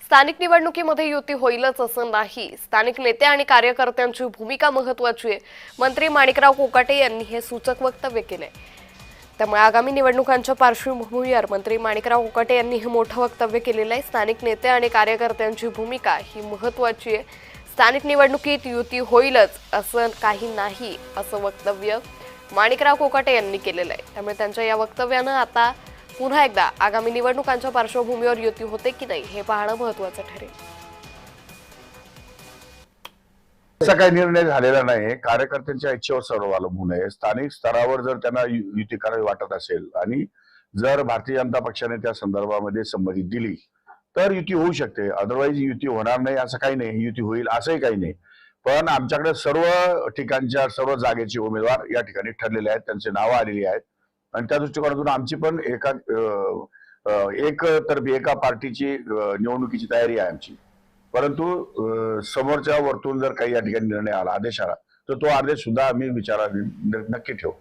स्थानिक निवडणुकीमध्ये युती होईलच असं नाही. स्थानिक नेते आणि कार्यकर्त्यांची भूमिका महत्त्वाची आहे. मंत्री माणिकराव कोकाटे यांनी हे सूचक वक्तव्य केले. त्यामुळे आगामी निवडणुकांच्या पार्श्वभूमीवर मंत्री माणिकराव कोकाटे यांनी हे मोठं वक्तव्य केलेलं आहे. स्थानिक नेते आणि कार्यकर्त्यांची भूमिका ही महत्त्वाची आहे. स्थानिक निवडणुकीत युती होईलच असं काही नाही असं वक्तव्य माणिकराव कोकाटे यांनी केलेलं आहे. त्यामुळे त्यांच्या या वक्तव्यानं आता पुन्हा एकदा आगामी निवडणुकांच्या पार्श्वभूमीवर युती होते की नाही हे पाहणं महत्त्वाचं ठरेल. असा काही निर्णय झालेला नाही. कार्यकर्त्यांच्या इच्छेवर सर्व अवलंबून आहे. स्थानिक स्तरावर जर त्यांना युती करावी वाटत असेल आणि जर भारतीय जनता पक्षाने त्या संदर्भामध्ये संमती दिली तर युती होऊ शकते. अदरवाईज युती होणार नाही असं काही नाही. युती होईल असंही काही नाही. पण आमच्याकडे सर्व ठिकाणच्या सर्व जागेचे उमेदवार या ठिकाणी ठरलेले आहेत. त्यांचे नावं आलेली आहेत आणि त्या दृष्टिकोनातून आमची पण एका पार्टीची निवडणुकीची तयारी आहे आमची. परंतु समोरच्या वरतून जर काही या ठिकाणी निर्णय आला, आदेश आला तर तो आदेश सुद्धा आम्ही विचारात नक्की ठेवू.